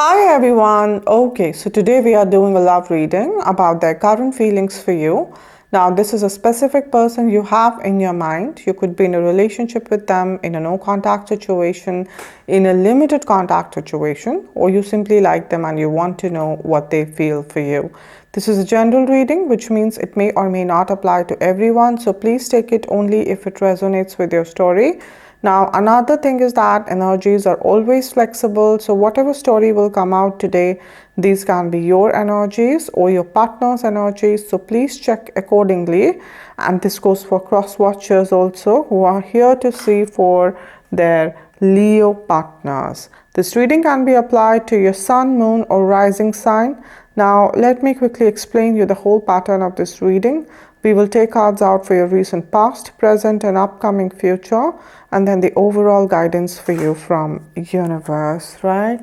Hi everyone. Okay, so today we are doing a love reading about their current feelings for you. Now, this is a specific person you have in your mind. You could be in a relationship with them, in a no contact situation, in a limited contact situation, or you simply like them and you want to know what they feel for you. This is a general reading, which means it may or may not apply to everyone. So please take it only if it resonates with your story. Now, another thing is that energies are always flexible. So, whatever story will come out today, these can be your energies or your partner's energies. So, please check accordingly. And this goes for cross watchers also, who are here to see for their Leo partners. This reading can be applied to your sun, moon, or rising sign. Now, let me quickly explain you the whole pattern of this reading. We will take cards out for your recent past, present, and upcoming future, and then the overall guidance for you from universe, right?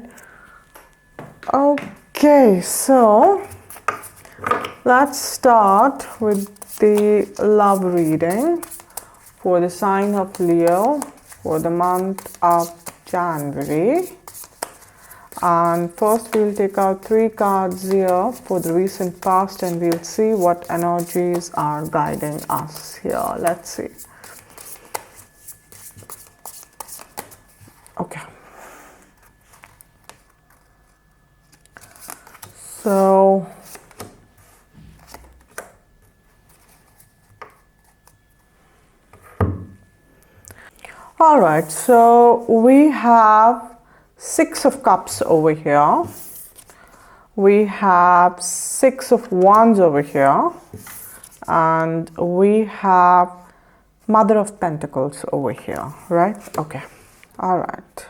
Okay, so let's start with the love reading for the sign of Leo for the month of January. And first we'll take out 3 cards here for the recent past and we'll see what energies are guiding us here. Let's see. Okay. So all right, so we have 6 of Cups over here. We have 6 of Wands over here. And we have Mother of Pentacles over here, right? Okay. All right.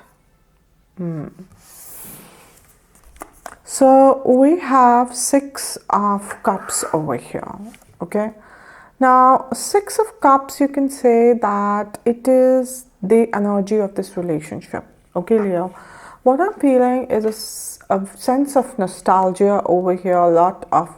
So we have 6 of Cups over here, okay? Now, 6 of Cups, you can say that it is the energy of this relationship, okay, Leo? What I'm feeling is a sense of nostalgia over here, a lot of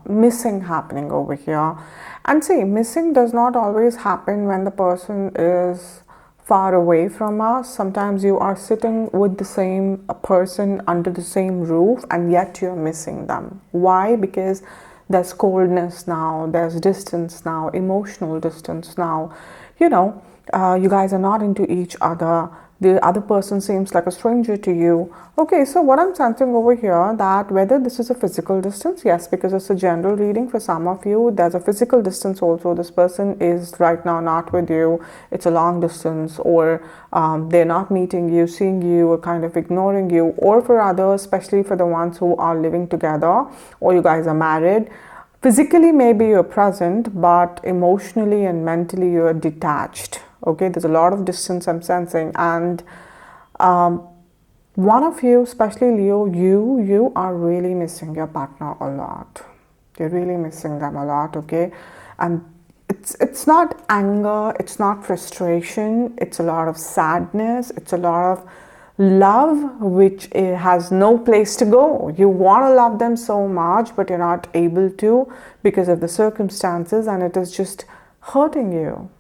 missing happening over here. And see, missing does not always happen when the person is far away from us. Sometimes you are sitting with the same person under the same roof and yet you're missing them. Why? Because there's coldness now, there's distance now, emotional distance now. You guys are not into each other. The other person seems like a stranger to you. Okay, so what I'm sensing over here, that whether this is a physical distance, yes, because it's a general reading for some of you, there's a physical distance also. This person is right now not with you. It's a long distance, or they're not meeting you, seeing you, or kind of ignoring you. Or for others, especially for the ones who are living together, or you guys are married, physically maybe you're present, but emotionally and mentally you're detached. Okay, there's a lot of distance I'm sensing, and one of you, especially Leo, you are really missing your partner a lot. You're really missing them a lot, okay? And it's not anger, it's not frustration, it's a lot of sadness, it's a lot of love which has no place to go. You want to love them so much, but you're not able to because of the circumstances, and it is just hurting you.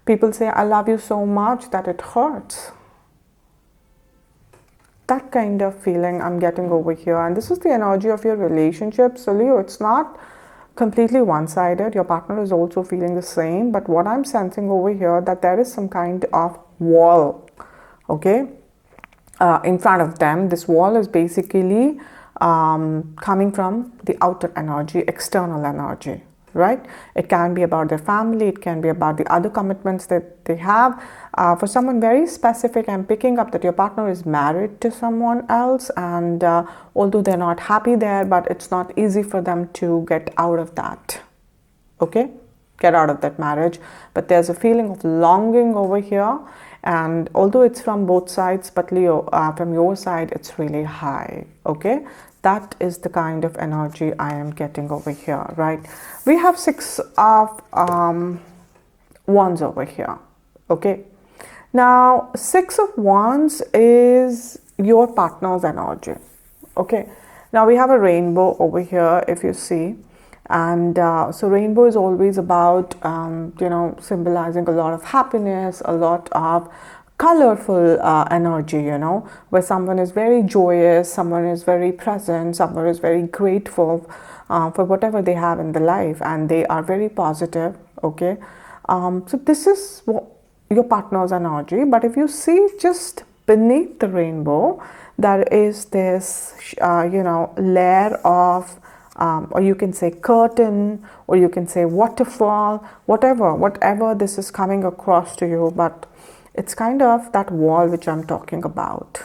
People say, I love you so much that it hurts. That kind of feeling I'm getting over here. And this is the energy of your relationship. So Leo, it's not completely one-sided. Your partner is also feeling the same. But what I'm sensing over here, that there is some kind of wall, okay, in front of them. This wall is basically coming from the outer energy, external energy. Right? It can be about their family, it can be about the other commitments that they have. For someone very specific, I'm picking up that your partner is married to someone else, and although they're not happy there, but it's not easy for them to get out of that. Okay? Get out of that marriage. But there's a feeling of longing over here, and although it's from both sides, but Leo, from your side, it's really high. Okay? That is the kind of energy I am getting over here, right? We have 6 of Wands over here, okay? Now, 6 of Wands is your partner's energy, okay? Now, we have a rainbow over here, if you see. And so rainbow is always about, symbolizing a lot of happiness, a lot of colorful energy, you know, where someone is very joyous, someone is very present, someone is very grateful for whatever they have in their life, and they are very positive. Okay, so this is what your partner's energy. But if you see just beneath the rainbow, there is this layer of or you can say curtain, or you can say waterfall, whatever this is coming across to you, but it's kind of that wall which I'm talking about,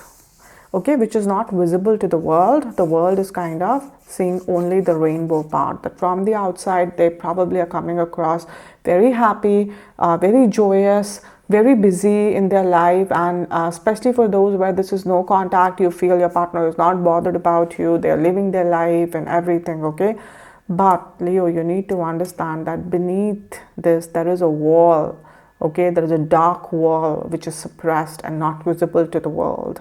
okay, which is not visible to the world. The world is kind of seeing only the rainbow part, that from the outside they probably are coming across very happy, very joyous, very busy in their life, and especially for those where this is no contact, you feel your partner is not bothered about you, they're living their life and everything, okay. But Leo, you need to understand that beneath this there is a wall, okay, there is a dark wall which is suppressed and not visible to the world.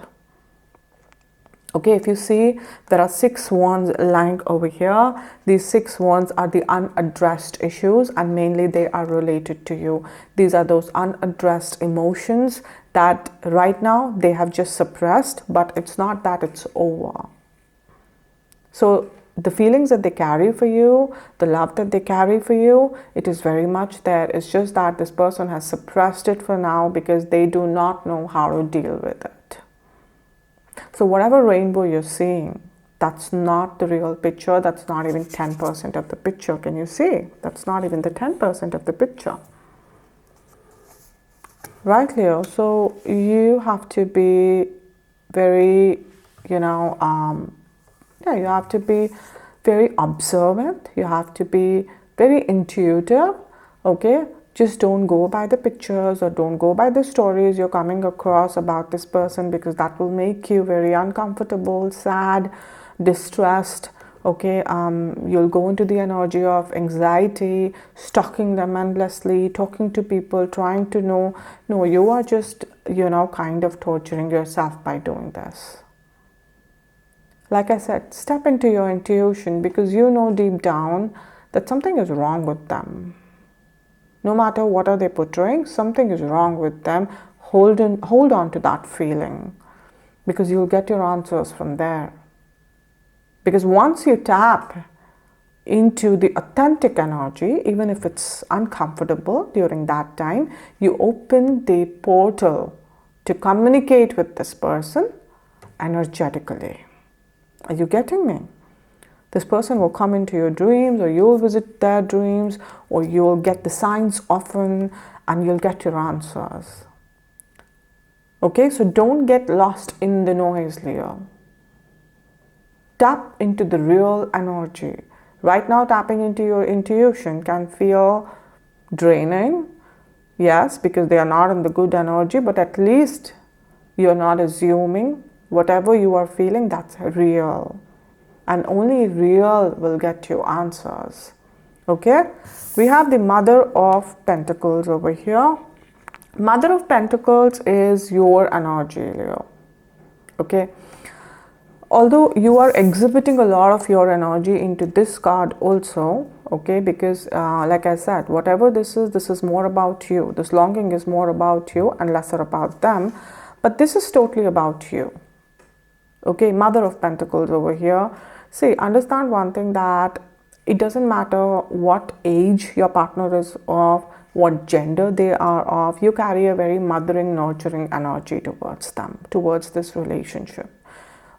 Okay, if you see, there are 6 wands lying over here. These 6 wands are the unaddressed issues, and mainly they are related to you. These are those unaddressed emotions that right now they have just suppressed, but it's not that it's over. So the feelings that they carry for you, the love that they carry for you, it is very much there. It's just that this person has suppressed it for now because they do not know how to deal with it. So whatever rainbow you're seeing, that's not the real picture. That's not even 10% of the picture. Can you see? That's not even the 10% of the picture. Right, Leo? So you have to be very, you have to be very observant. You have to be very intuitive, okay? Just don't go by the pictures or don't go by the stories you're coming across about this person, because that will make you very uncomfortable, sad, distressed, okay? You'll go into the energy of anxiety, stalking them endlessly, talking to people, trying to know. No, you are just, kind of torturing yourself by doing this. Like I said, step into your intuition, because you know deep down that something is wrong with them. No matter what are they portraying, something is wrong with them. Hold on to that feeling, because you'll get your answers from there. Because once you tap into the authentic energy, even if it's uncomfortable during that time, you open the portal to communicate with this person energetically. Are you getting me? This person will come into your dreams, or you'll visit their dreams, or you'll get the signs often, and you'll get your answers. Okay, so don't get lost in the noise, Leo. Tap into the real energy. Right now, tapping into your intuition can feel draining. Yes, because they are not in the good energy, but at least you're not assuming. Whatever you are feeling, that's real. And only real will get you answers. Okay? We have the Mother of Pentacles over here. Mother of Pentacles is your energy, Leo. Okay? Although you are exhibiting a lot of your energy into this card also, okay, because like I said, whatever this is more about you. This longing is more about you and lesser about them. But this is totally about you. Okay, Mother of Pentacles over here. See, understand one thing, that it doesn't matter what age your partner is of, what gender they are of, you carry a very mothering, nurturing energy towards them, towards this relationship.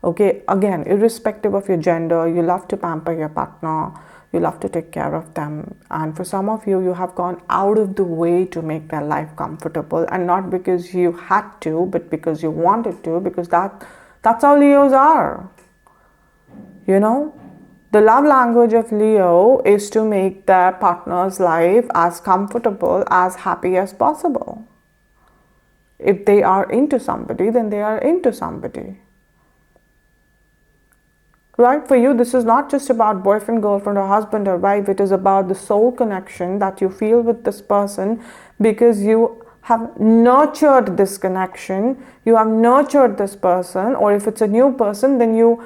Okay, again, irrespective of your gender, you love to pamper your partner, you love to take care of them. And for some of you, you have gone out of the way to make their life comfortable, and not because you had to, but because you wanted to, because that's how Leos are. The love language of Leo is to make their partner's life as comfortable, as happy as possible. If they are into somebody, then they are into somebody. Right? For you, this is not just about boyfriend, girlfriend, or husband or wife. It is about the soul connection that you feel with this person, because you have nurtured this connection. You have nurtured this person. Or if it's a new person, then you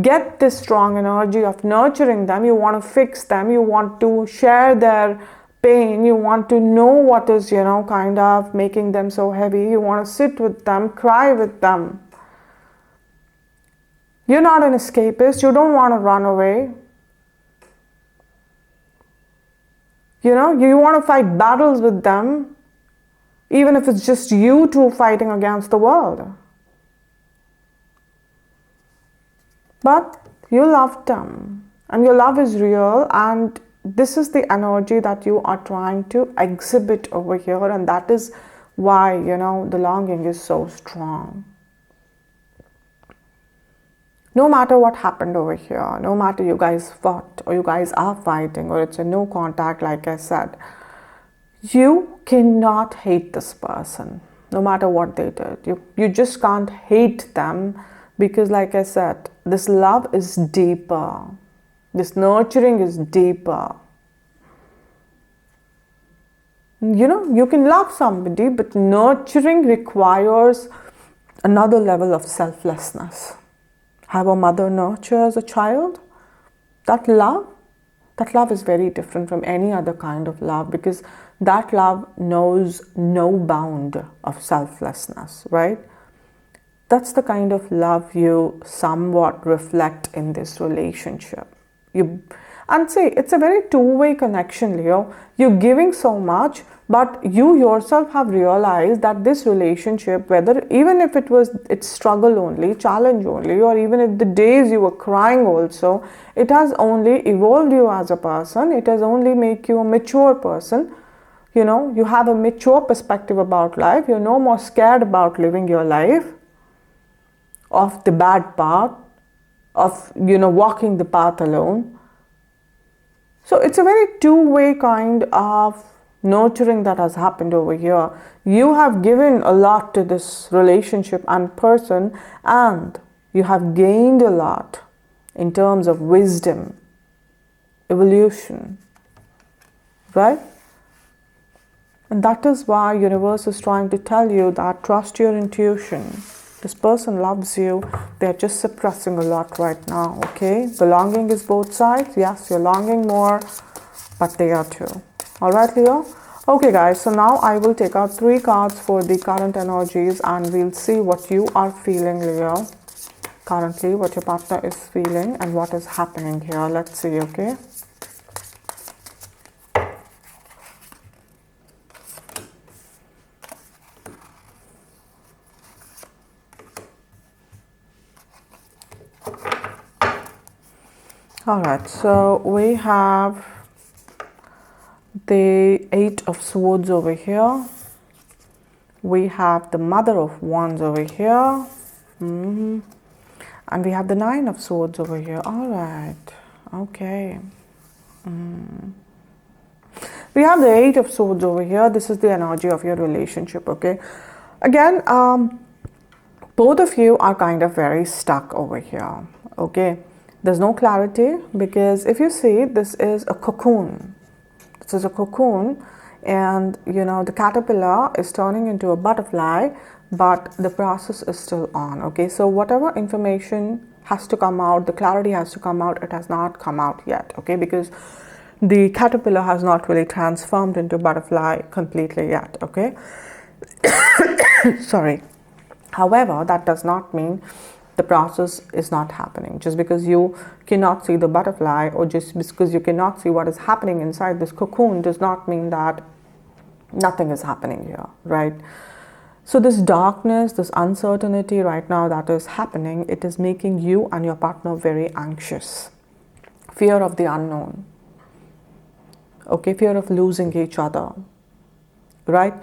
get this strong energy of nurturing them. You want to fix them. You want to share their pain, you want to know what is, kind of making them so heavy. You want to sit with them, cry with them. You're not an escapist. You don't want to run away. You want to fight battles with them, even if it's just you two fighting against the world. But you love them, and your love is real, and this is the energy that you are trying to exhibit over here, and that is why, the longing is so strong. No matter what happened over here, no matter you guys fought or you guys are fighting or it's a no contact, like I said, you cannot hate this person no matter what they did. You just can't hate them because, like I said, this love is deeper. This nurturing is deeper. You can love somebody, but nurturing requires another level of selflessness. How a mother nurtures a child, that love is very different from any other kind of love, because that love knows no bound of selflessness, right? That's the kind of love you somewhat reflect in this relationship. And see, it's a very two-way connection, Leo. You're giving so much, but you yourself have realized that this relationship, even if it's struggle only, challenge only, or even if the days you were crying also, it has only evolved you as a person. It has only made you a mature person. You have a mature perspective about life. You're no more scared about living your life, of the bad path, of, walking the path alone. So it's a very two-way kind of nurturing that has happened over here. You have given a lot to this relationship and person, and you have gained a lot in terms of wisdom, evolution, right? And that is why universe is trying to tell you that trust your intuition. This person loves you. They're just suppressing a lot right now, okay? The longing is both sides. Yes, you're longing more, but they are too. All right, Leo? Okay, guys. So now I will take out 3 cards for the current energies, and we'll see what you are feeling, Leo. Currently, what your partner is feeling and what is happening here. Let's see, okay? Alright, so we have the 8 of Swords over here. We have the Mother of Wands over here. And we have the 9 of Swords over here. Alright, okay. We have the 8 of Swords over here. This is the energy of your relationship, okay? Again, both of you are kind of very stuck over here, okay? There's no clarity, because if you see, this is a cocoon. This is a cocoon, and the caterpillar is turning into a butterfly, but the process is still on, okay? So whatever information has to come out, the clarity has to come out, it has not come out yet, okay? Because the caterpillar has not really transformed into butterfly completely yet, okay? Sorry. However, that does not mean the process is not happening. Just because you cannot see the butterfly, or just because you cannot see what is happening inside this cocoon, does not mean that nothing is happening here, right? So this darkness, this uncertainty right now that is happening, it is making you and your partner very anxious. Fear of the unknown, okay? Fear of losing each other, right?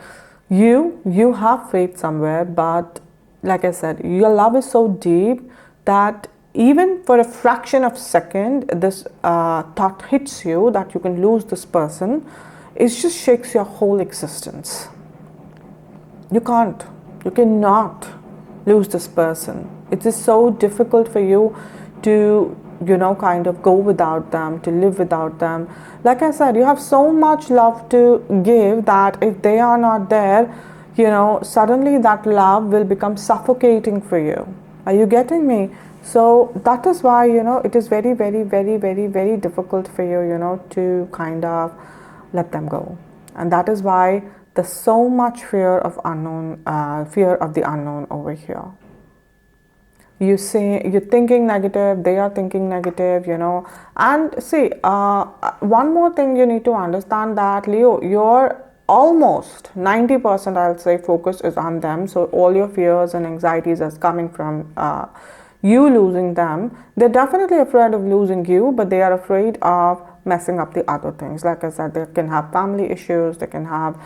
You have faith somewhere, but like I said, your love is so deep that even for a fraction of a second, this thought hits you that you can lose this person. It just shakes your whole existence. You cannot lose this person. It is so difficult for you to, kind of go without them, to live without them. Like I said, you have so much love to give that if they are not there, suddenly that love will become suffocating for you. Are you getting me? So that is why, it is very, very, very, very, very difficult for you, to kind of let them go. And that is why there's so much fear of unknown, fear of the unknown over here. You say you're thinking negative, they are thinking negative, and see, one more thing you need to understand, that Leo, you're almost 90%, I'll say, focus is on them. So all your fears and anxieties is coming from you losing them. They're definitely afraid of losing you, but they are afraid of messing up the other things. Like I said, they can have family issues, they can have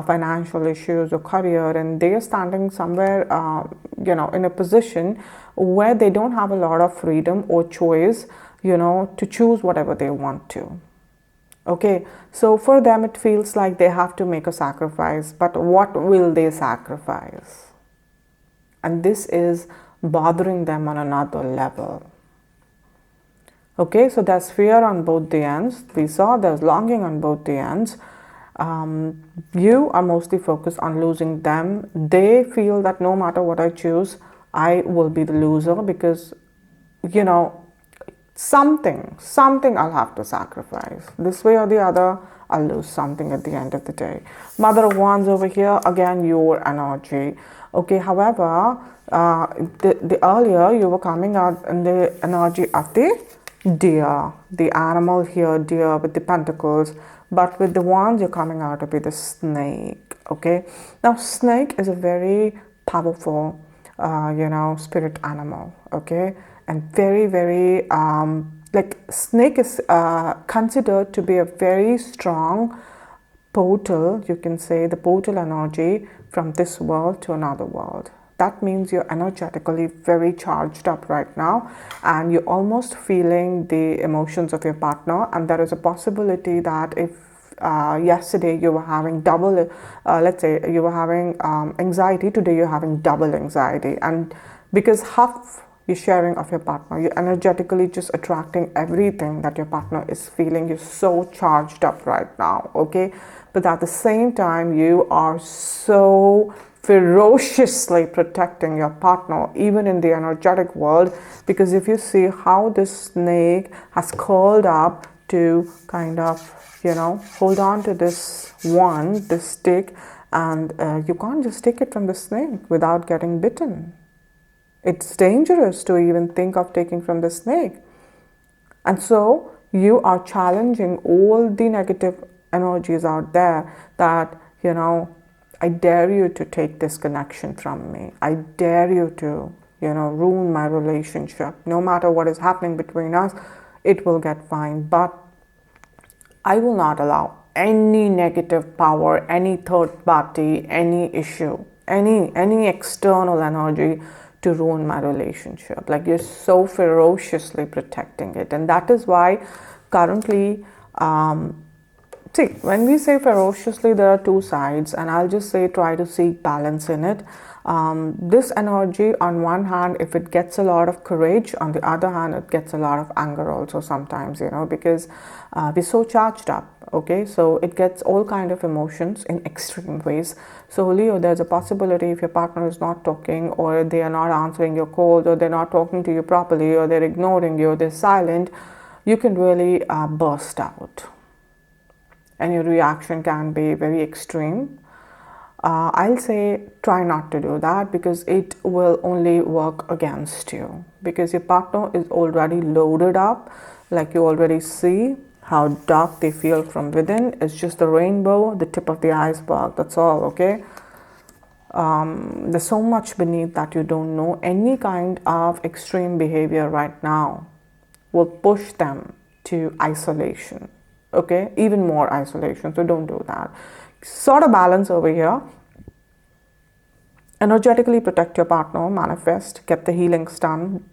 financial issues or career, and they are standing somewhere in a position where they don't have a lot of freedom or choice, to choose whatever they want to. Okay, so for them it feels like they have to make a sacrifice, but what will they sacrifice? And this is bothering them on another level. Okay, so there's fear on both the ends. We saw there's longing on both the ends. You are mostly focused on losing them. They feel that no matter what I choose, I will be the loser, because, something I'll have to sacrifice. This way or the other, I'll lose something at the end of the day. Mother of Wands over here, again, your energy. Okay, however, the earlier you were coming out in the energy of the deer, the animal here, deer with the pentacles, but with the wands you're coming out to be the snake. Okay, now snake is a very powerful spirit animal. Okay, and very, very like snake is considered to be a very strong portal, you can say, the portal energy from this world to another world. That means you're energetically very charged up right now, and you're almost feeling the emotions of your partner. And there is a possibility that if yesterday you were having double, let's say you were having anxiety, today you're having double anxiety. And because half you're sharing of your partner, you're energetically just attracting everything that your partner is feeling. You're so charged up right now, okay? But at the same time, you are so ferociously protecting your partner, even in the energetic world, because if you see how this snake has curled up to kind of, hold on to this stick, and you can't just take it from the snake without getting bitten. It's dangerous to even think of taking from the snake. And so you are challenging all the negative energies out there that, I dare you to take this connection from me. I dare you to, ruin my relationship. No matter what is happening between us, it will get fine. But I will not allow any negative power, any third party, any issue, any external energy to ruin my relationship. Like, you're so ferociously protecting it. And that is why currently, see, when we say ferociously, there are two sides, and I'll just say try to seek balance in it. This energy, on one hand, if it gets a lot of courage, on the other hand, it gets a lot of anger also sometimes, because we're so charged up. Okay, so it gets all kind of emotions in extreme ways. So Leo, there's a possibility if your partner is not talking, or they are not answering your calls, or they're not talking to you properly, or they're ignoring you, they're silent, you can really burst out, and your reaction can be very extreme. I'll say try not to do that, because it will only work against you, because your partner is already loaded up. Like, you already see how dark they feel from within. It's just the rainbow, the tip of the iceberg, that's all. Okay, there's so much beneath that you don't know. Any kind of extreme behavior right now will push them to isolation. Okay, even more isolation. So don't do that. Sort of balance over here. Energetically protect your partner, manifest, get the healings done,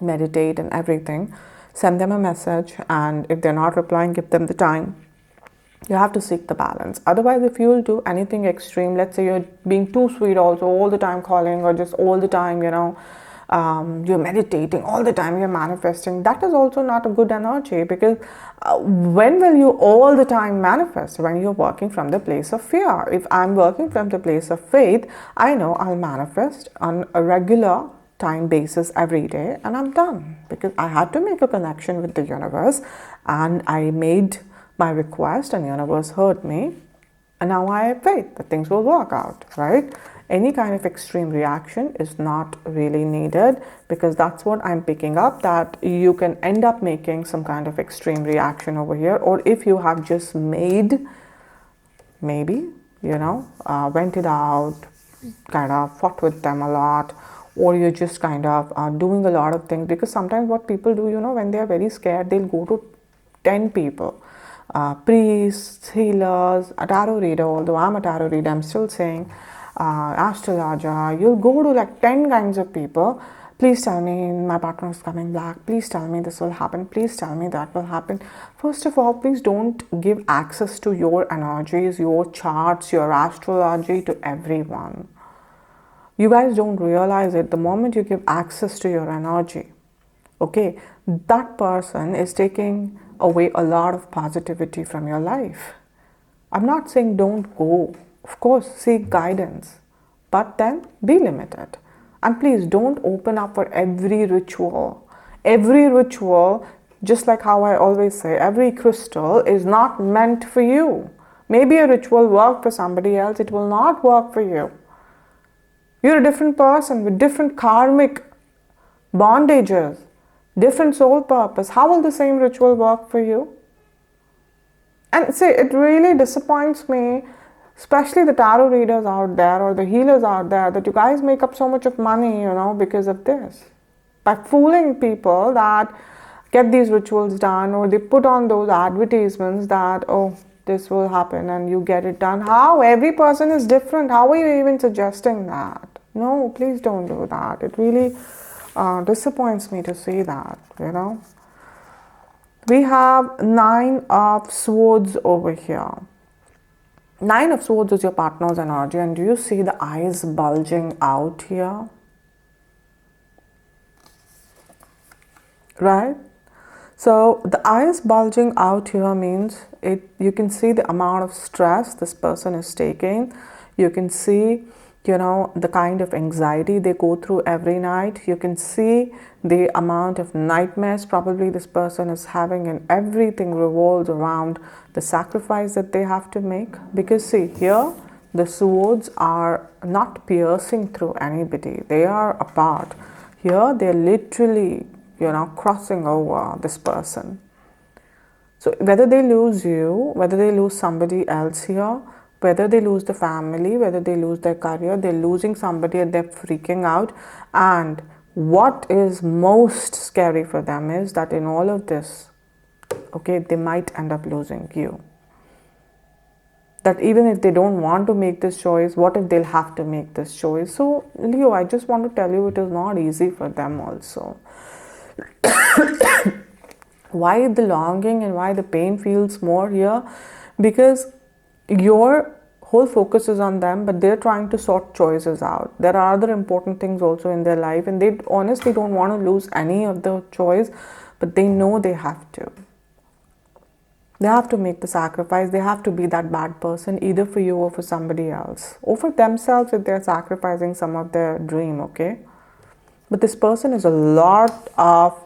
meditate and everything. Send them a message, and if they're not replying, give them the time. You have to seek the balance. Otherwise, if you'll do anything extreme, let's say you're being too sweet also, all the time calling, or just all the time, you're meditating all the time, you're manifesting, that is also not a good energy, because when will you all the time manifest? When you're working from the place of fear. If I'm working from the place of faith, I know I'll manifest on a regular time basis every day, and I'm done, because I had to make a connection with the universe, and I made my request and universe heard me, and now I have faith that things will work out, right? Any kind of extreme reaction is not really needed, because that's what I'm picking up, that you can end up making some kind of extreme reaction over here. Or if you have just made, maybe, vented out, kind of fought with them a lot, or you're just kind of doing a lot of things. Because sometimes what people do, when they are very scared, they'll go to 10 people, priests, healers, a tarot reader. Although I'm a tarot reader, I'm still saying astrologer. You'll go to like 10 kinds of people. Please tell me my partner is coming back. Please tell me this will happen. Please tell me that will happen. First of all, please don't give access to your energies, your charts, your astrology to everyone. You guys don't realize it. The moment you give access to your energy, okay, that person is taking away a lot of positivity from your life. I'm not saying don't go. Of course, seek guidance, but then be limited. And please don't open up for every ritual. Every ritual, just like how I always say, every crystal is not meant for you. Maybe a ritual worked for somebody else, it will not work for you. You're a different person with different karmic bondages, different soul purpose. How will the same ritual work for you? And see, it really disappoints me, especially the tarot readers out there or the healers out there, that you guys make up so much of money, because of this. By fooling people that get these rituals done, or they put on those advertisements that, oh, this will happen and you get it done. How? Every person is different. How are you even suggesting that? No, please don't do that. It really disappoints me to see that, We have 9 of Swords over here. 9 of Swords is your partner's energy, and do you see the eyes bulging out here? Right? So the eyes bulging out here means you can see the amount of stress this person is taking. You can see, the kind of anxiety they go through every night. You can see the amount of nightmares probably this person is having, and everything revolves around the sacrifice that they have to make. Because see, here the swords are not piercing through anybody. They are apart. Here they're literally, crossing over this person. So whether they lose you, whether they lose somebody else here, whether they lose the family, whether they lose their career, they're losing somebody and they're freaking out. And what is most scary for them is that in all of this, okay, they might end up losing you. That even if they don't want to make this choice, what if they'll have to make this choice? So Leo, I just want to tell you, it is not easy for them also. Why the longing and why the pain feels more here? Because your whole focus is on them, but they're trying to sort choices out. There are other important things also in their life, and they honestly don't want to lose any of the choice, but they know they have to. They have to make the sacrifice. They have to be that bad person, either for you or for somebody else, or for themselves if they're sacrificing some of their dream, okay? But this person is a lot of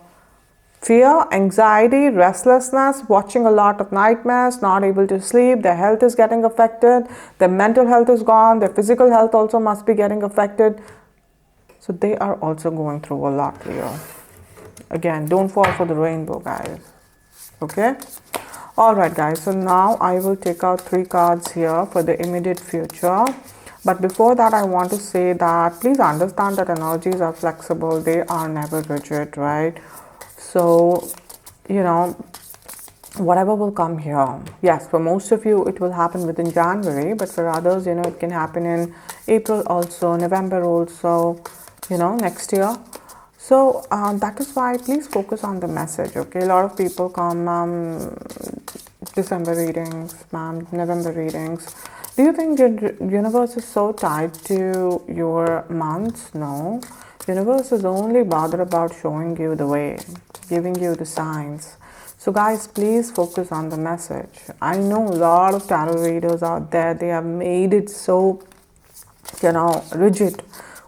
fear, anxiety, restlessness, watching a lot of nightmares, not able to sleep, their health is getting affected, their mental health is gone, their physical health also must be getting affected. So they are also going through a lot, Leo. Again, don't fall for the rainbow, guys. Okay? Alright, guys. So now I will take out 3 cards here for the immediate future. But before that, I want to say that please understand that energies are flexible. They are never rigid, right? So, whatever will come here. Yes, for most of you, it will happen within January. But for others, it can happen in April also, November also, next year. So, that is why please focus on the message, okay? A lot of people come, December readings, November readings. Do you think the universe is so tied to your months? No. Universe is only bothered about showing you the way, giving you the signs. So guys, please focus on the message. I know a lot of tarot readers out there, they have made it so, rigid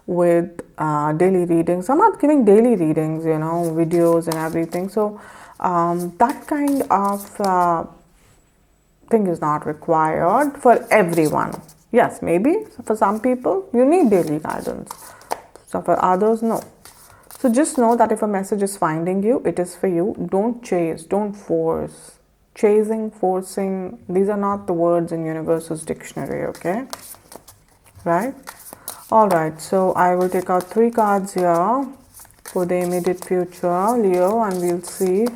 with daily readings. I'm not giving daily readings, videos and everything. So that kind of thing is not required for everyone. Yes, maybe for some people you need daily guidance. So for others, no. So just know that if a message is finding you, it is for you. Don't chase, don't force. Chasing, forcing, these are not the words in Universe's dictionary, okay? Right? Alright, so I will take out 3 cards here for the immediate future, Leo, and we'll see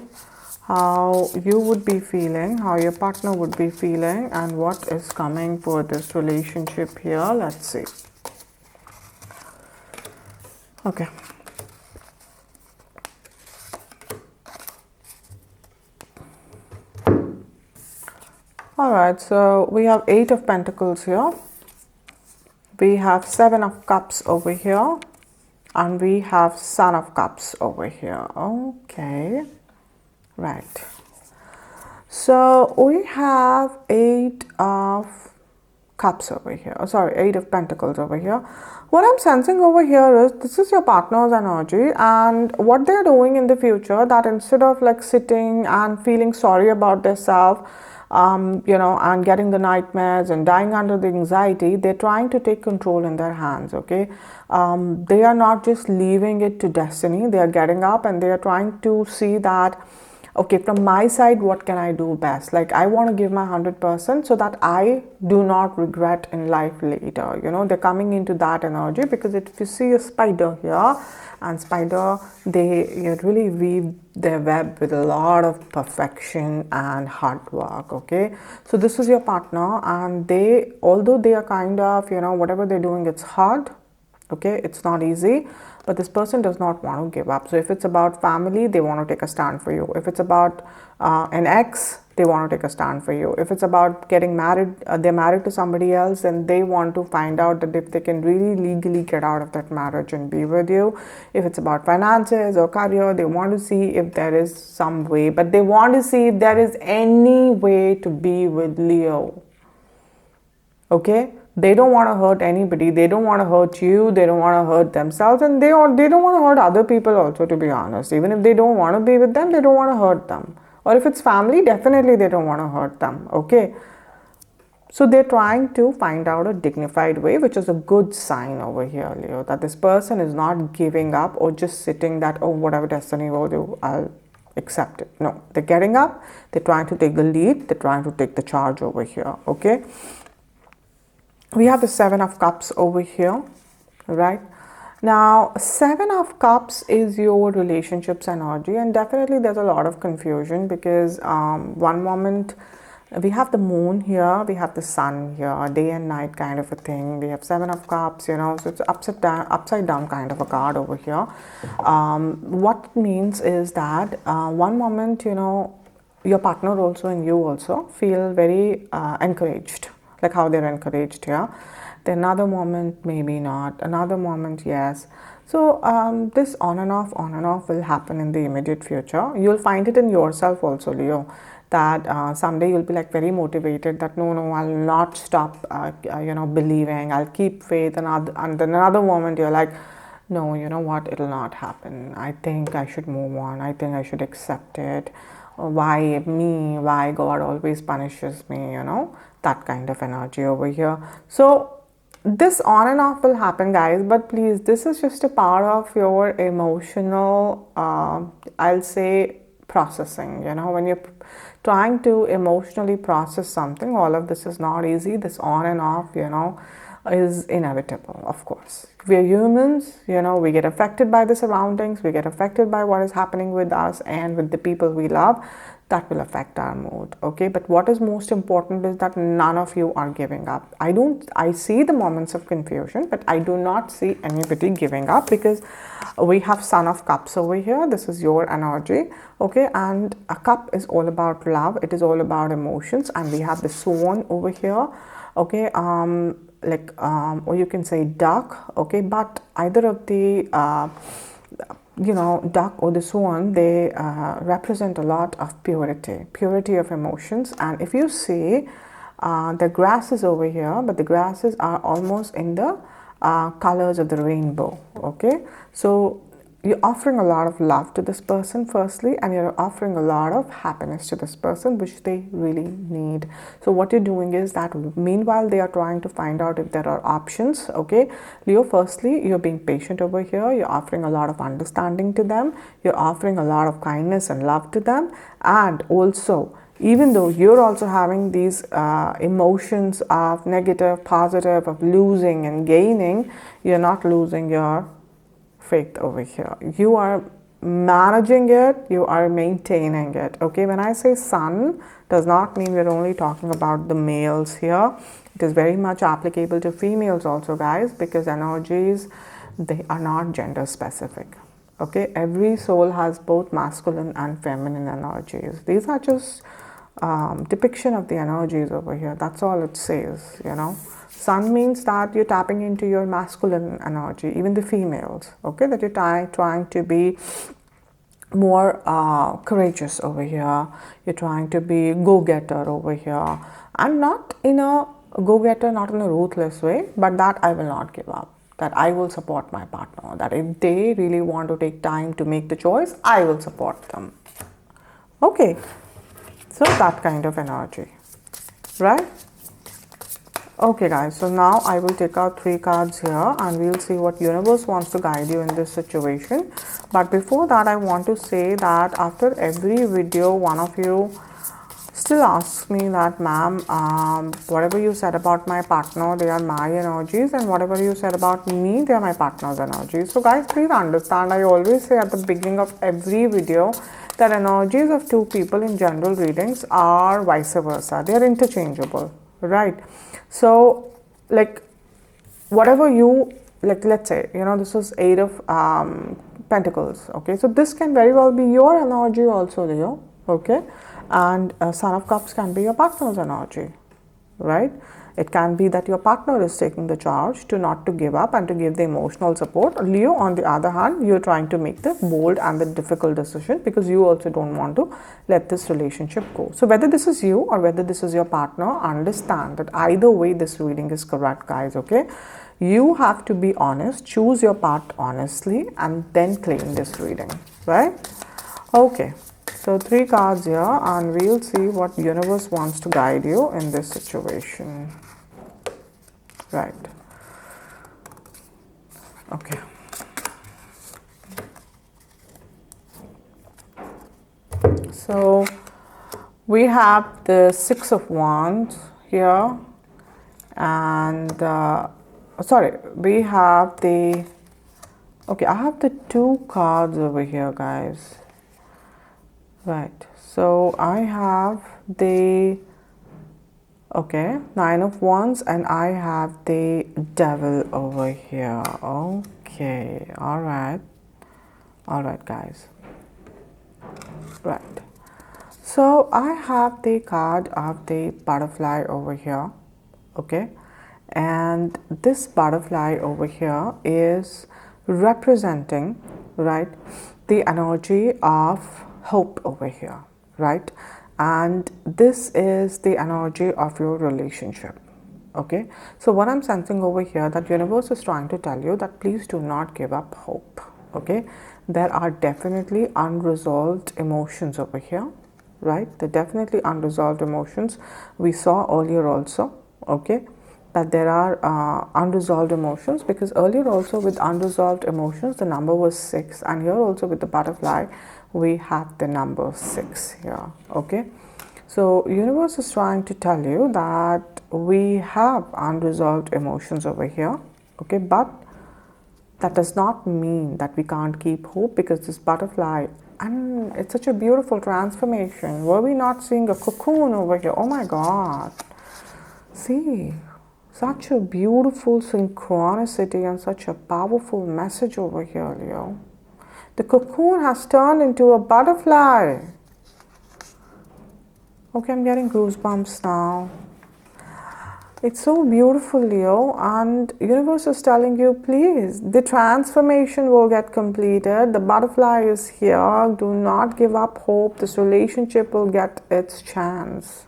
how you would be feeling, how your partner would be feeling, and what is coming for this relationship here. Let's see. Okay. Alright, so we have 8 of Pentacles here. We have 7 of Cups over here. And we have Son of Cups over here. Okay. Right. So we have 8 of Cups over here. Sorry, 8 of Pentacles over here. What I'm sensing over here is this is your partner's energy, and what they're doing in the future, that instead of like sitting and feeling sorry about themselves, and getting the nightmares and dying under the anxiety, they're trying to take control in their hands, okay? They are not just leaving it to destiny. They are getting up and they are trying to see that, okay, from my side, what can I do best? Like, I want to give my 100% so that I do not regret in life later. They're coming into that energy, because if you see a spider here, and spider, they really weave their web with a lot of perfection and hard work, okay? So this is your partner, and they, although they are kind of, whatever they're doing, it's hard, okay? It's not easy, but this person does not want to give up. So if it's about family, they want to take a stand for you. If it's about an ex, they want to take a stand for you. If it's about getting married, they're married to somebody else, and they want to find out that if they can really legally get out of that marriage and be with you. If it's about finances or career, they want to see if there is some way, but they want to see if there is any way to be with Leo. Okay? They don't want to hurt anybody. They don't want to hurt you. They don't want to hurt themselves, and they don't want to hurt other people also, to be honest. Even if they don't want to be with them, they don't want to hurt them. Or if it's family, definitely they don't want to hurt them. Okay? So they're trying to find out a dignified way, which is a good sign over here, Leo, that this person is not giving up or just sitting that, oh, whatever destiny will do, I'll accept it. No, they're getting up. They're trying to take the lead. They're trying to take the charge over here. Okay? We have the 7 of Cups over here, right? Now, 7 of Cups is your relationships energy, and definitely there's a lot of confusion, because one moment we have the moon here, we have the sun here, day and night kind of a thing. We have 7 of Cups, so it's upside down kind of a card over here. What it means is that one moment, your partner also and you also feel very encouraged, like how they're encouraged here. Then another moment, maybe not. Another moment, yes. So this on and off will happen in the immediate future. You'll find it in yourself also, Leo, that someday you'll be like very motivated that no, I'll not stop, believing. I'll keep faith. And then another moment you're like, no, you know what? It'll not happen. I think I should move on. I think I should accept it. Why me? Why God always punishes me? That kind of energy over here. So this on and off will happen, guys, but please, this is just a part of your emotional, I'll say, processing. When you're trying to emotionally process something, all of this is not easy. This on and off, is inevitable, of course. We are humans, we get affected by the surroundings, we get affected by what is happening with us and with the people we love. That will affect our mood, okay? But what is most important is that none of you are giving up. I see the moments of confusion, but I do not see anybody giving up, because we have Son of Cups over here. This is your energy, okay? And a cup is all about love. It is all about emotions. And we have the Swan over here, okay? Or you can say duck, okay? But either of the duck or the swan, they represent a lot of purity of emotions. And if you see, the grass is over here, but the grasses are almost in the colors of the rainbow, okay? So you're offering a lot of love to this person firstly, and you're offering a lot of happiness to this person, which they really need. So what you're doing is that meanwhile they are trying to find out if there are options, okay, Leo, firstly you're being patient over here, you're offering a lot of understanding to them, you're offering a lot of kindness and love to them, and also even though you're also having these emotions of negative, positive, of losing and gaining, you're not losing your faith over here. You are managing it, you are maintaining it. Okay, when I say sun, does not mean we're only talking about the males here. It is very much applicable to females also, guys, because energies, they are not gender specific. Okay, every soul has both masculine and feminine energies. These are just depiction of the energies over here. That's all it says, you know. Sun means that you're tapping into your masculine energy, even the females, okay, that you're trying to be more courageous over here. You're trying to be go-getter over here, and not in a go-getter, not in a ruthless way, but that I will not give up, that I will support my partner, that if they really want to take time to make the choice, I will support them. Okay, so that kind of energy, right? Okay guys, so now I will take out 3 cards here and we'll see what universe wants to guide you in this situation. But before that, I want to say that after every video, one of you still asks me that, ma'am, whatever you said about my partner, they are my energies, and whatever you said about me, they are my partner's energies. So guys, please understand, I always say at the beginning of every video that energies of 2 people in general readings are vice versa. They are interchangeable, right? So like whatever you, like, let's say, you know, this is 8 of Pentacles, okay, so this can very well be your energy also, Leo, okay, and Son of Cups can be your partner's energy, right? It can be that your partner is taking the charge to not to give up and to give the emotional support. Leo, on the other hand, you're trying to make the bold and the difficult decision because you also don't want to let this relationship go. So whether this is you or whether this is your partner, understand that either way this reading is correct, guys, okay? You have to be honest, choose your part honestly, and then claim this reading, right? Okay, so 3 cards here, and we'll see what universe wants to guide you in this situation. Right. Okay. So we have the 6 of Wands here, and sorry, we have the, okay, I have the 2 cards over here, guys. Right, so I have the, okay, 9 of Wands, and I have the Devil over here. Okay, all right, guys. Right, so I have the card of the Butterfly over here, okay, and this butterfly over here is representing, right, the energy of hope over here, right? And this is the energy of your relationship, okay? So what I'm sensing over here, that universe is trying to tell you that please do not give up hope, okay? There are definitely unresolved emotions over here, right? They're definitely unresolved emotions. We saw earlier also, okay, that there are unresolved emotions, because earlier also with unresolved emotions the number was 6, and here also with the butterfly we have the number 6 here, okay? So universe is trying to tell you that we have unresolved emotions over here, okay, but that does not mean that we can't keep hope, because this butterfly, and it's such a beautiful transformation. Were we not seeing a cocoon over here? Oh my God, see, such a beautiful synchronicity and such a powerful message over here, Leo. The cocoon has turned into a butterfly. Okay, I'm getting goosebumps now. It's so beautiful, Leo, and universe is telling you, please, the transformation will get completed. The butterfly is here. Do not give up hope. This relationship will get its chance.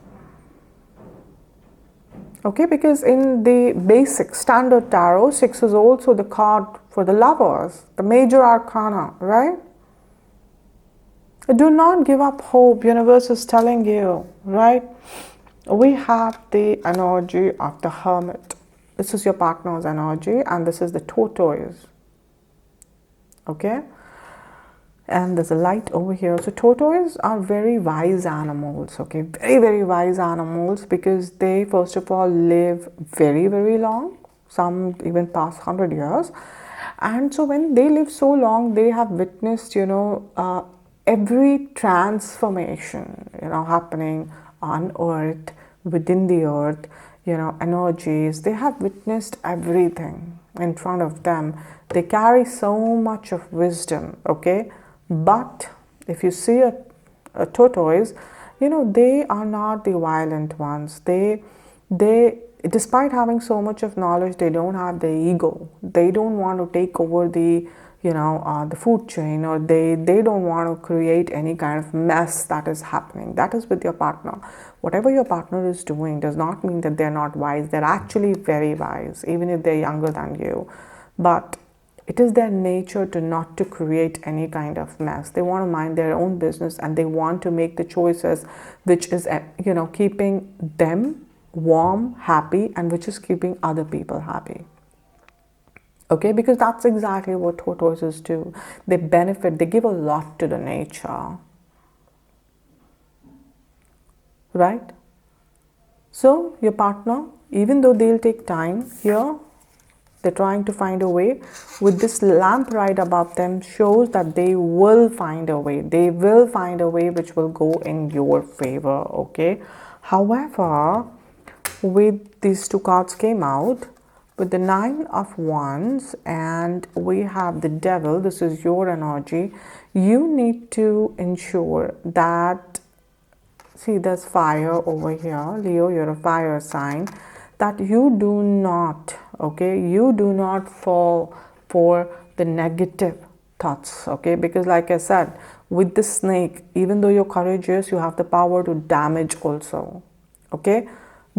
Okay, because in the basic standard tarot, 6 is also the card for the lovers, the major arcana, right? Do not give up hope. Universe is telling you, right? We have the energy of the hermit. This is your partner's energy, and this is the tortoise. Okay? And there's a light over here. So tortoises are very wise animals, okay? Very, very wise animals, because they, first of all, live very, very long. Some even past 100 years. And so when they live so long, they have witnessed, every transformation, happening on earth, within the earth, energies. They have witnessed everything in front of them. They carry so much of wisdom, okay? But if you see a tortoise, they are not the violent ones. They, despite having so much of knowledge, they don't have the ego. They don't want to take over the the food chain, or they don't want to create any kind of mess that is happening. That is with your partner. Whatever your partner is doing does not mean that they're not wise. They're actually very wise, even if they're younger than you. But it is their nature to not to create any kind of mess. They want to mind their own business, and they want to make the choices which is keeping them warm, happy, and which is keeping other people happy. Okay, because that's exactly what tortoises do. They benefit, they give a lot to the nature. Right? So, your partner, even though they'll take time here, they're trying to find a way. With this lamp right above them shows that they will find a way. They will find a way which will go in your favor, okay? However, with these two cards came out, with the 9 of Wands, and we have the Devil. This is your energy. You need to ensure that, see, there's fire over here. Leo, you're a fire sign. That you do not, okay, you do not fall for the negative thoughts, okay? Because like I said, with the snake, even though you're courageous, you have the power to damage also, okay?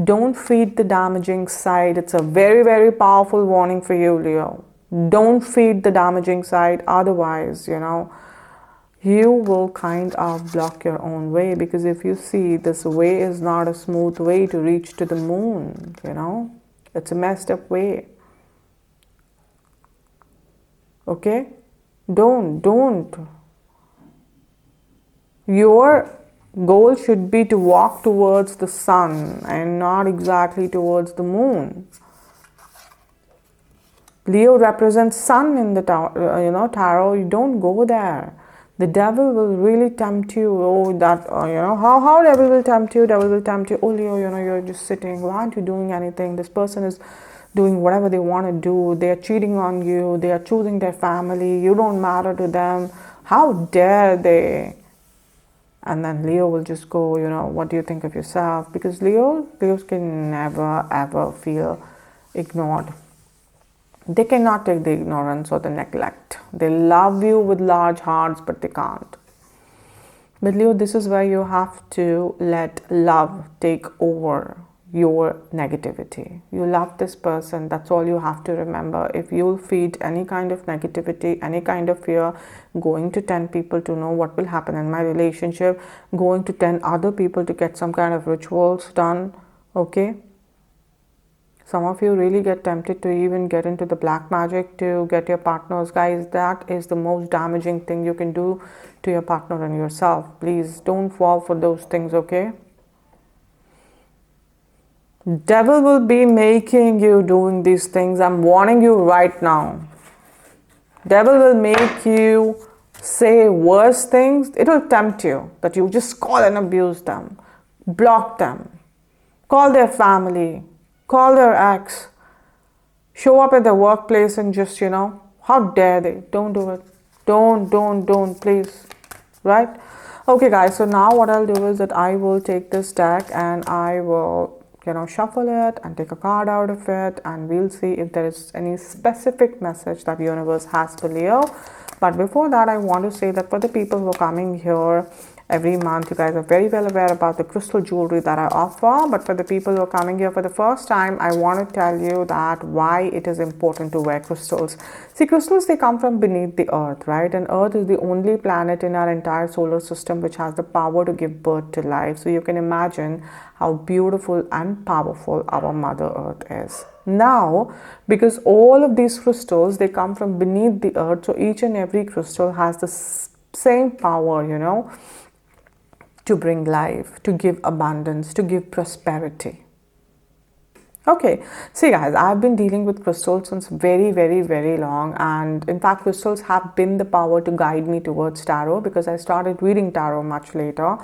Don't feed the damaging side. It's a very, very powerful warning for you, Leo. Don't feed the damaging side. Otherwise, you will kind of block your own way. Because if you see, this way is not a smooth way to reach to the moon, It's a messed up way. Okay? Don't. Your goal should be to walk towards the sun and not exactly towards the moon. Leo represents sun in the tarot. You don't go there. The devil will really tempt you. Oh, that how devil will tempt you? Devil will tempt you. Oh, Leo, you're just sitting. Why aren't you doing anything? This person is doing whatever they want to do. They are cheating on you. They are choosing their family. You don't matter to them. How dare they? And then Leo will just go, what do you think of yourself? Because Leos can never ever feel ignored. They cannot take the ignorance or the neglect. They love you with large hearts, but they can't. But Leo, this is where you have to let love take over your negativity. You love this person. That's all you have to remember. If you'll feed any kind of negativity, any kind of fear, going to 10 people to know what will happen in my relationship, going to 10 other people to get some kind of rituals done, okay? Some of you really get tempted to even get into the black magic to get your partners. Guys, that is the most damaging thing you can do to your partner and yourself. Please don't fall for those things, okay? Devil will be making you doing these things. I'm warning you right now. Devil will make you say worse things. It will tempt you that you just call and abuse them, block them, call their family, call their ex, show up at the workplace and just, how dare they? Don't do it. Don't, please. Right? Okay, guys. So now what I'll do is that I will take this deck and I will shuffle it and take a card out of it, and we'll see if there is any specific message that the universe has for Leo. But before that, I want to say that for the people who are coming here every month. You guys are very well aware about the crystal jewelry that I offer, but for the people who are coming here for the first time, I want to tell you that why it is important to wear crystals. See, crystals, they come from beneath the earth, right? And earth is the only planet in our entire solar system which has the power to give birth to life. So you can imagine how beautiful and powerful our mother earth is. Now, because all of these crystals, they come from beneath the earth, so each and every crystal has the same power, to bring life, to give abundance, to give prosperity. Okay, see guys, I've been dealing with crystals since very, very, very long, and in fact crystals have been the power to guide me towards tarot, because I started reading tarot much later.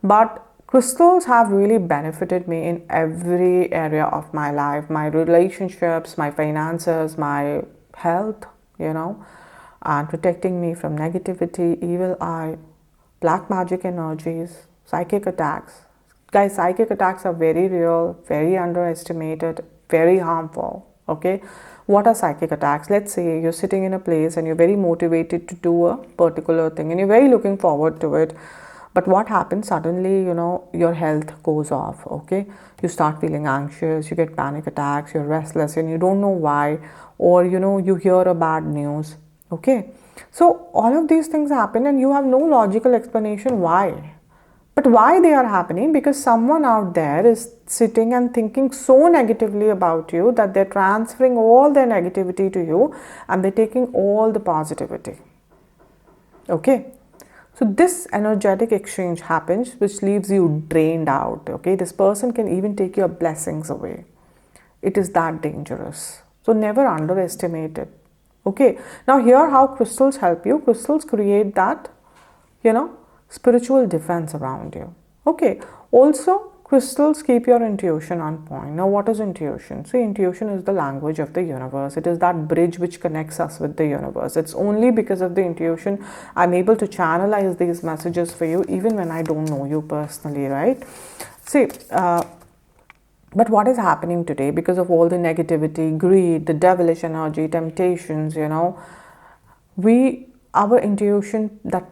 But crystals have really benefited me in every area of my life, my relationships, my finances, my health, and protecting me from negativity, evil eye, black magic energies, psychic attacks. Guys, psychic attacks are very real, very underestimated, very harmful. Okay, what are psychic attacks? Let's say you're sitting in a place and you're very motivated to do a particular thing and you're very looking forward to it. But what happens suddenly, your health goes off, okay? You start feeling anxious, you get panic attacks, you're restless and you don't know why, or you hear a bad news, okay? So all of these things happen and you have no logical explanation why. But why they are happening? Because someone out there is sitting and thinking so negatively about you that they're transferring all their negativity to you and they're taking all the positivity, okay? So this energetic exchange happens, which leaves you drained out, okay? This person can even take your blessings away. It is that dangerous. So never underestimate it, okay? Now here how crystals help you. Crystals create that, spiritual defense around you, okay? Also, crystals keep your intuition on point. Now, what is intuition? See, intuition is the language of the universe. It is that bridge which connects us with the universe. It's only because of the intuition I'm able to channelize these messages for you, even when I don't know you personally, right? See, but what is happening today because of all the negativity, greed, the devilish energy, temptations, our intuition, that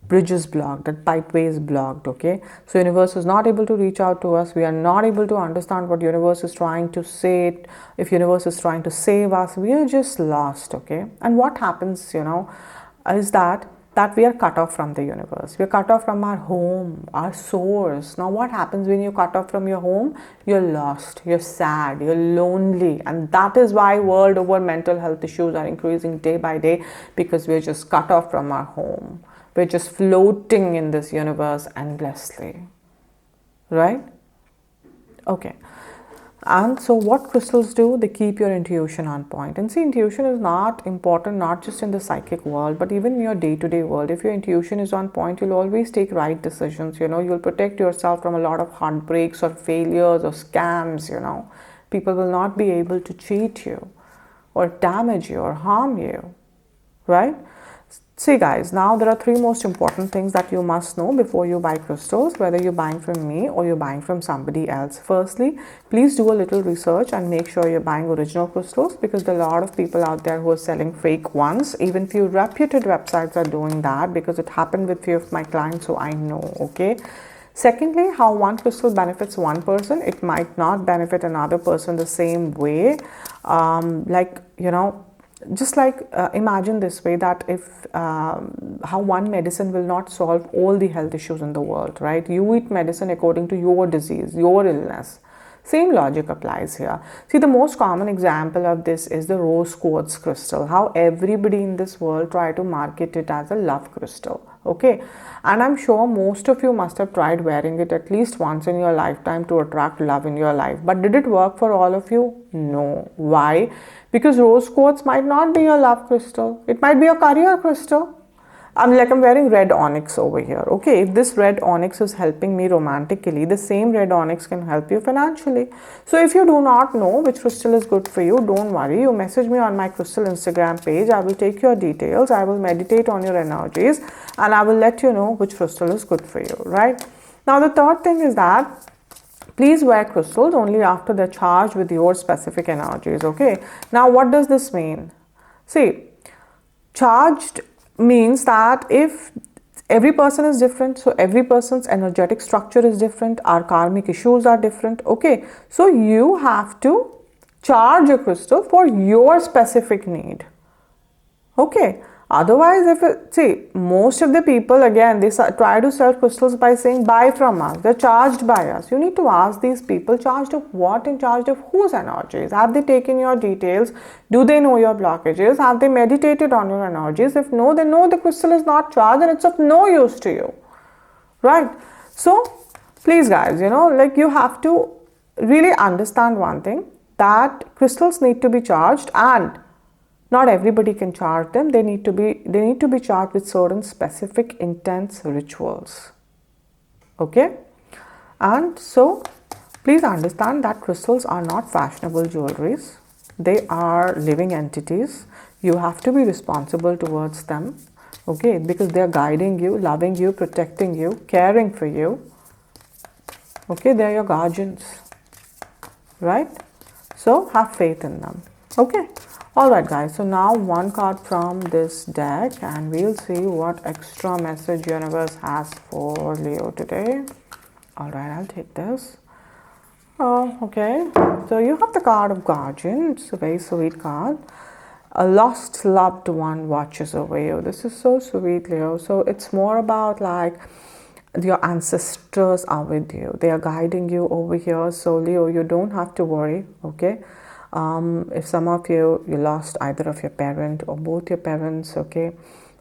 bridge is blocked, that pipeway is blocked, okay? So universe is not able to reach out to us. We are not able to understand what universe is trying to say. If universe is trying to save us, we are just lost, okay? And what happens, is that we are cut off from the universe. We are cut off from our home, our source. Now what happens when you're cut off from your home? You're lost, you're sad, you're lonely. And that is why world over mental health issues are increasing day by day, because we're just cut off from our home. We're just floating in this universe endlessly, right? Okay. And so what crystals do? They keep your intuition on point. And see, intuition is not important, not just in the psychic world, but even in your day-to-day world. If your intuition is on point, you'll always take right decisions, you'll protect yourself from a lot of heartbreaks or failures or scams, People will not be able to cheat you or damage you or harm you, right? See guys, now there are three most important things that you must know before you buy crystals, whether you're buying from me or you're buying from somebody else. Firstly, please do a little research and make sure you're buying original crystals, because there are a lot of people out there who are selling fake ones. Even few reputed websites are doing that, because it happened with few of my clients, so I know, okay? Secondly, how one crystal benefits one person, it might not benefit another person the same way. Just like imagine this way, that if how one medicine will not solve all the health issues in the world, right? You eat medicine according to your disease, your illness. Same logic applies here. See, the most common example of this is the rose quartz crystal. How everybody in this world try to market it as a love crystal, okay? And I'm sure most of you must have tried wearing it at least once in your lifetime to attract love in your life. But did it work for all of you? No. Why? Because rose quartz might not be your love crystal. It might be a career crystal. I'm wearing red onyx over here. Okay, if this red onyx is helping me romantically, the same red onyx can help you financially. So if you do not know which crystal is good for you, don't worry. You message me on my crystal Instagram page. I will take your details. I will meditate on your energies and I will let you know which crystal is good for you, right? Now the third thing is that please wear crystals only after they're charged with your specific energies, okay? Now what does this mean? See, charged means that if Every person is different, so every person's energetic structure is different, our karmic issues are different. Okay, so you have to charge a crystal for your specific need. Okay, otherwise, if it, see, most of the people again they try to sell crystals by saying buy from us, they're charged by us. You need to ask these people, charged of what and charged of whose energies? Have they taken your details? Do they know your blockages? Have they meditated on your energies? If no, then no, the crystal is not charged and it's of no use to you, right? So please guys, like you have to really understand one thing, that crystals need to be charged, and not everybody can charge them. They need to be charged with certain specific intense rituals. Okay, and so please understand that crystals are not fashionable jewelries. They are living entities. You have to be responsible towards them. Okay, because they are guiding you, loving you, protecting you, caring for you. Okay, they are your guardians, right? So have faith in them. Okay. Alright guys, so now one card from this deck and we'll see what extra message universe has for Leo today. Alright, I'll take this. Oh, okay. So you have the card of Guardian. It's a very sweet card. A lost loved one watches over you. This is so sweet, Leo. So it's more about like your ancestors are with you. They are guiding you over here. So Leo, you don't have to worry, okay? If some of you lost either of your parent or both your parents, okay,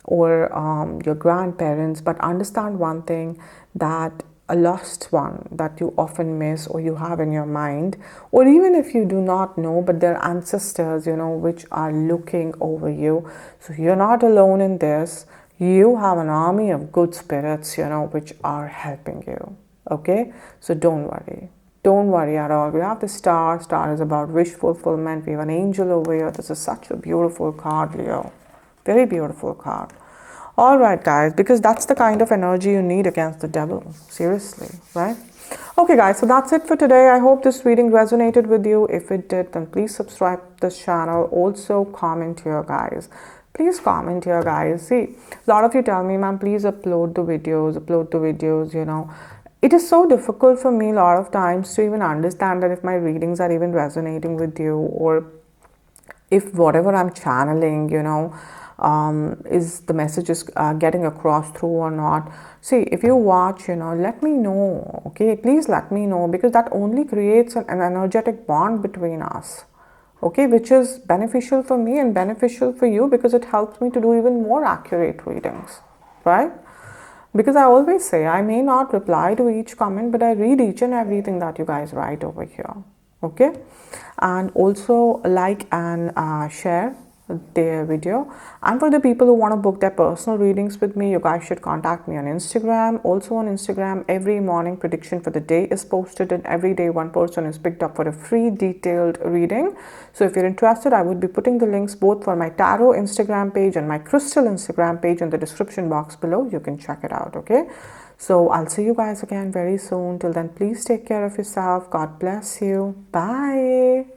or your grandparents, but understand one thing, that a lost one that you often miss or you have in your mind, or even if you do not know, but their ancestors, which are looking over you. So you're not alone in this. You have an army of good spirits, which are helping you. Okay, so don't worry. Don't worry at all. We have the star. Star is about wish fulfillment. We have an angel over here. This is such a beautiful card, Leo. Very beautiful card. All right, guys, because that's the kind of energy you need against the devil. Seriously, right? Okay, guys, so that's it for today. I hope this reading resonated with you. If it did, then please subscribe to this channel. Also, comment here, guys. Please comment here, guys. See, a lot of you tell me, ma'am, please upload the videos, It is so difficult for me a lot of times to even understand that if my readings are even resonating with you, or if whatever I'm channeling, is the message is getting across through or not. See, if you watch, let me know, okay? Please let me know, because that only creates an energetic bond between us, okay? Which is beneficial for me and beneficial for you, because it helps me to do even more accurate readings, right? Because I always say, I may not reply to each comment, but I read each and everything that you guys write over here. Okay? And also like and share their video. And for the people who want to book their personal readings with me, you guys should contact me on Instagram. Also on Instagram, every morning prediction for the day is posted, and every day one person is picked up for a free detailed reading. So if you're interested, I would be putting the links both for my tarot Instagram page and my crystal Instagram page in the description box below. You can check it out, okay? So I'll see you guys again very soon. Till then, please take care of yourself. God bless you. Bye.